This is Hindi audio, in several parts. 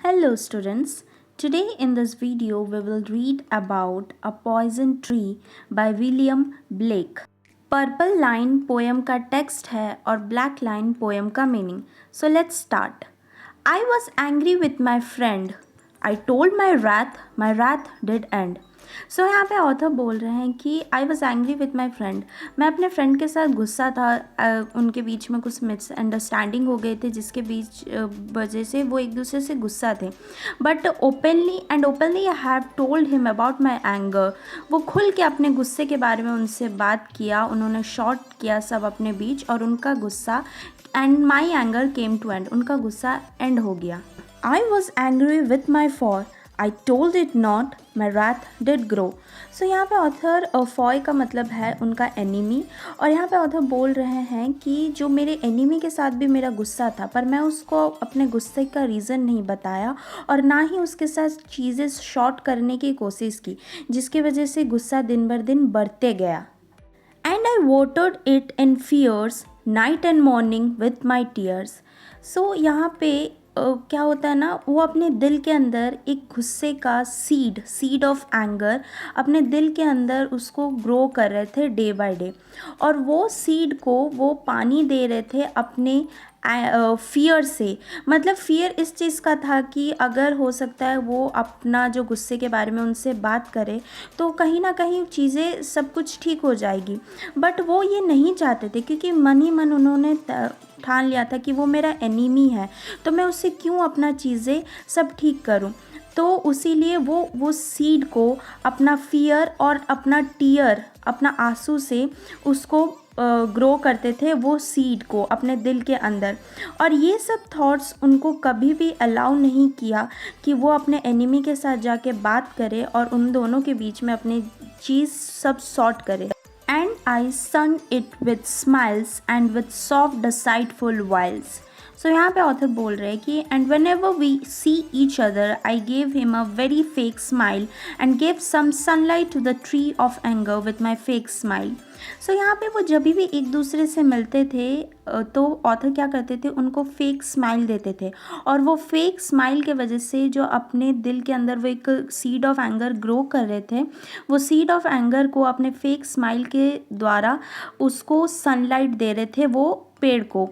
Hello students. Today in this video we will read about A Poison Tree by William Blake. Purple line poem का टेक्स्ट है और ब्लैक लाइन पोएम का meaning. So let's start. I was angry with my friend. I told my wrath did end. सो यहाँ पे ऑथर बोल रहे हैं कि आई was angry with my friend. मैं अपने फ्रेंड के साथ गुस्सा था. उनके बीच में कुछ मिसअंडरस्टैंडिंग हो गए थे जिसके बीच वजह से वो एक दूसरे से गुस्सा थे. But openly I have told him about my anger. वो खुल के अपने गुस्से के बारे में उनसे बात किया. उन्होंने शॉर्ट किया सब अपने बीच और उनका गुस्सा and my anger came to end. उनका गुस्सा एंड हो गया. I was angry with my foe. I told it not, my wrath did grow. So यहाँ पे ऑथर फॉय का मतलब है उनका एनिमी. और यहाँ पे ऑथर बोल रहे हैं कि जो मेरे एनिमी के साथ भी मेरा गुस्सा था पर मैं उसको अपने गुस्से का रीज़न नहीं बताया और ना ही उसके साथ चीज़ें शॉर्ट करने की कोशिश की जिसकी वजह से गुस्सा दिन भर दिन बढ़ते गया. And I watered it in fears night and morning with my tears. सो यहाँ पे क्या होता है ना, वो अपने दिल के अंदर एक गुस्से का सीड ऑफ एंगर अपने दिल के अंदर उसको ग्रो कर रहे थे डे बाय डे. और वो सीड को वो पानी दे रहे थे अपने फियर से. मतलब फियर इस चीज़ का था कि अगर हो सकता है वो अपना जो गुस्से के बारे में उनसे बात करे तो कहीं ना कहीं चीज़ें सब कुछ ठीक हो जाएगी. बट वो ये नहीं चाहते थे क्योंकि मन ही मन उन्होंने ठान लिया था कि वो मेरा एनिमी है तो मैं उससे क्यों अपना चीज़ें सब ठीक करूं. तो उसीलिए वो सीड को अपना फियर और अपना टीयर अपना आंसू से उसको ग्रो करते थे वो सीड को अपने दिल के अंदर. और ये सब थॉट्स उनको कभी भी अलाउ नहीं किया कि वो अपने एनिमी के साथ जाके बात करे और उन दोनों के बीच में अपनी चीज़ सब सॉर्ट करे. And I sung it with smiles and with soft deceitful wiles. So यहाँ पे ऑथर बोल रहे हैं कि and whenever we see each other I gave him a very fake smile and gave some sunlight to the tree of anger with my fake smile. सो यहाँ पे वो जब भी एक दूसरे से मिलते थे तो ऑथर क्या करते थे, उनको फेक स्माइल देते थे. और वो फेक स्माइल के वजह से जो अपने दिल के अंदर वो एक सीड ऑफ एंगर ग्रो कर रहे थे वो सीड ऑफ एंगर को अपने फेक स्माइल के द्वारा उसको सनलाइट दे रहे थे वो पेड़ को.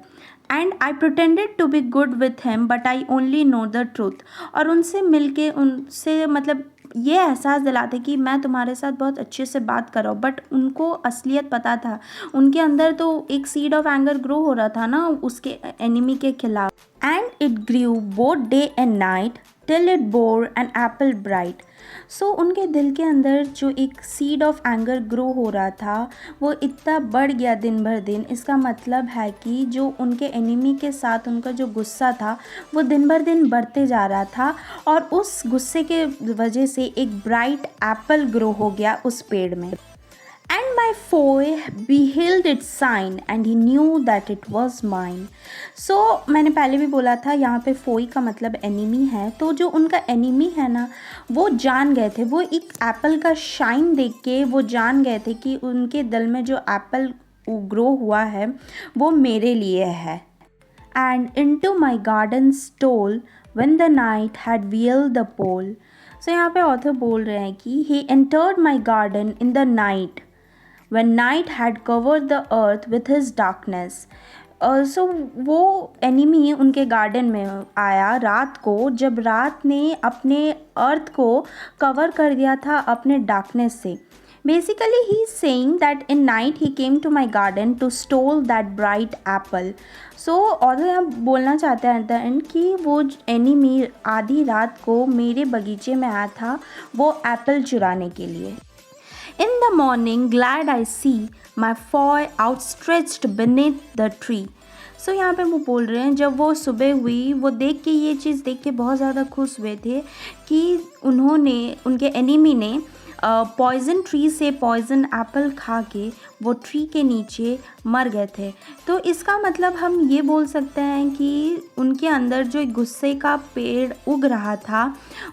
And I pretended to be good with him but I only know the truth. और उनसे मिलके उनसे मतलब ये एहसास दिलाते कि मैं तुम्हारे साथ बहुत अच्छे से बात कर रहा हूँ. बट उनको असलियत पता था. उनके अंदर तो एक सीड ऑफ एंगर ग्रो हो रहा था ना उसके एनिमी के खिलाफ. And it grew both day and night till it bore an apple bright. So उनके दिल के अंदर जो एक सीड ऑफ एंगर ग्रो हो रहा था वो इतना बढ़ गया दिन भर दिन. इसका मतलब है कि जो उनके एनिमी के साथ उनका जो गुस्सा था वो दिन भर दिन बढ़ते जा रहा था और उस गुस्से के वजह से एक ब्राइट एप्पल ग्रो हो गया उस पेड़ में. And my foe beheld its sign and he knew that it was mine. So मैंने पहले भी बोला था यहाँ पे फोई का मतलब एनिमी है. तो जो उनका एनिमी है ना वो जान गए थे, वो एक एप्पल का शाइन देख के वो जान गए थे कि उनके दिल में जो एप्पल ग्रो हुआ है वो मेरे लिए है. And into my garden stole when the night had veiled the pole. So यहाँ पे ऑथर बोल रहे हैं कि he entered my garden in the night when night had covered the earth with his darkness. सो वो एनिमी उनके गार्डन में आया रात को जब रात ने अपने अर्थ को कवर कर दिया था अपने डार्कनेस से. Basically he is saying that in night he came to my garden to stole that bright apple. So author यहाँ बोलना चाहते हैं एट द एंड कि वो एनिमी आधी रात को मेरे बगीचे में आया था वो एप्पल चुराने के लिए. In the morning, glad I see my foe outstretched beneath the tree. सो यहाँ पे वो बोल रहे हैं जब वो सुबह हुई वो देख के ये चीज़ देख के बहुत ज़्यादा खुश हुए थे कि उन्होंने उनके एनिमी ने पॉइज़न ट्री से पॉइज़न एप्पल खा के वो ट्री के नीचे मर गए थे. तो इसका मतलब हम ये बोल सकते हैं कि उनके अंदर जो एक गुस्से का पेड़ उग रहा था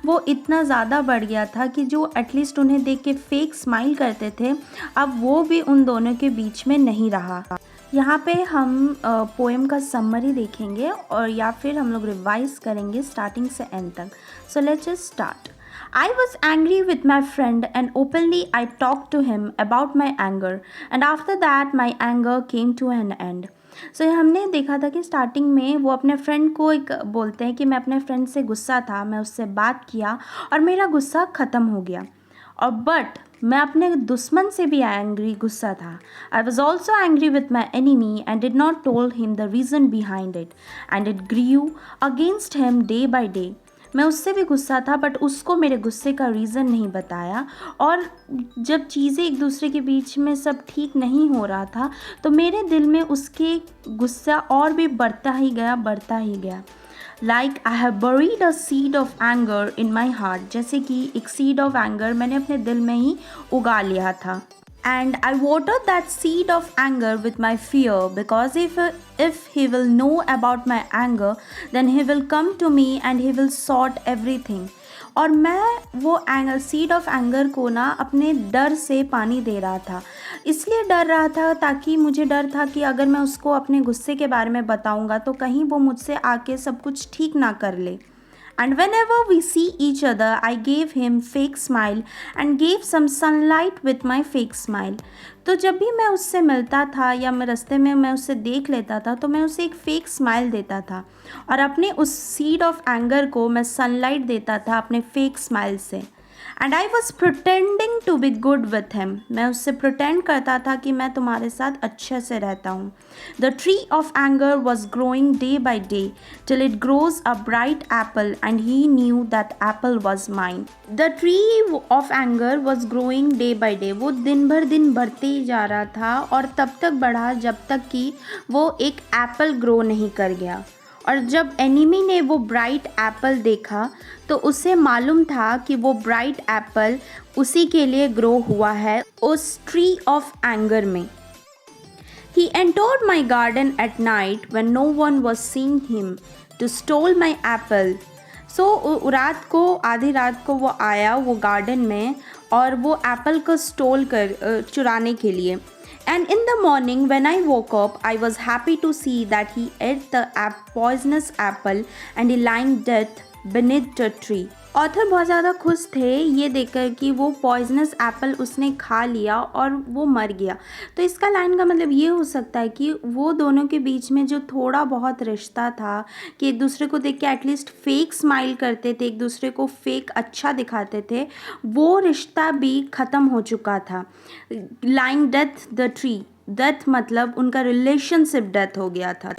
वो इतना ज़्यादा बढ़ गया था कि जो एटलीस्ट उन्हें देख के फेक स्माइल करते थे अब वो भी उन दोनों के बीच में नहीं रहा. यहाँ पे हम पोएम का समरी देखेंगे और या फिर हम लोग रिवाइज करेंगे स्टार्टिंग से एंड तक. So let's just start. I was angry with my friend and openly I talked to him about my anger, and after that my anger came to an end. सो हमने देखा था कि स्टार्टिंग में वो अपने फ्रेंड को एक बोलते हैं कि मैं अपने फ्रेंड से गुस्सा था, मैं उससे बात किया और मेरा गुस्सा ख़त्म हो गया. और बट मैं अपने दुश्मन से भी एंग्री गुस्सा था. I was also angry with my enemy and did not told him the reason behind it and it grieve against him day by day. मैं उससे भी गुस्सा था बट उसको मेरे गुस्से का रीज़न नहीं बताया. और जब चीज़ें एक दूसरे के बीच में सब ठीक नहीं हो रहा था तो मेरे दिल में उसके गुस्सा और भी बढ़ता ही गया. Like I have buried a seed of anger in my heart. जैसे कि एक सीड ऑफ एंगर मैंने अपने दिल में ही उगा लिया था. And I watered that seed of anger with my fear, because if he will know about my anger, then he will come to me and he will sort everything. और मैं वो सीड ऑफ एंगर को ना अपने डर से पानी दे रहा था. इसलिए डर रहा था ताकि मुझे डर था कि अगर मैं उसको अपने गुस्से के बारे में बताऊंगा तो कहीं वो मुझसे आके सब कुछ ठीक ना कर ले. And whenever we see each other, I gave him fake smile and gave some sunlight with my fake smile. तो जब भी मैं उससे मिलता था या मैं रास्ते में मैं उससे देख लेता था तो मैं उसे एक फेक स्माइल देता था और अपने उस सीड ऑफ एंगर को मैं सनलाइट देता था अपने फेक स्माइल से. And I was pretending to be good with him. मैं उससे प्रिटेंड करता था कि मैं तुम्हारे साथ अच्छे से रहता हूँ. The tree of anger was growing day by day till it grows a bright Apple and he knew that Apple was mine. The tree of anger was growing day by day. वो दिन भर दिन बढ़ते ही जा रहा था और तब तक बढ़ा जब तक कि वो एक एप्पल ग्रो नहीं कर गया. और जब एनिमी ने वो ब्राइट एप्पल देखा तो उसे मालूम था कि वो ब्राइट एप्पल उसी के लिए ग्रो हुआ है उस ट्री ऑफ एंगर में. He entered my garden at night when no one was seeing him to stole my apple. So रात को आधी रात को वो आया वो गार्डन में और वो एप्पल को चुराने के लिए. And in the morning when I woke up, I was happy to see that he ate the poisonous apple and he lying dead beneath the tree. Author बहुत ज़्यादा खुश थे ये देखकर कि वो पॉइजनस एप्पल उसने खा लिया और वो मर गया. तो इसका लाइन का मतलब ये हो सकता है कि वो दोनों के बीच में जो थोड़ा बहुत रिश्ता था कि एक दूसरे को देख के एटलीस्ट फेक स्माइल करते थे, एक दूसरे को फेक अच्छा दिखाते थे, वो रिश्ता भी ख़त्म हो चुका था. Lying death the tree, death मतलब उनका रिलेशनशिप डेथ हो गया था.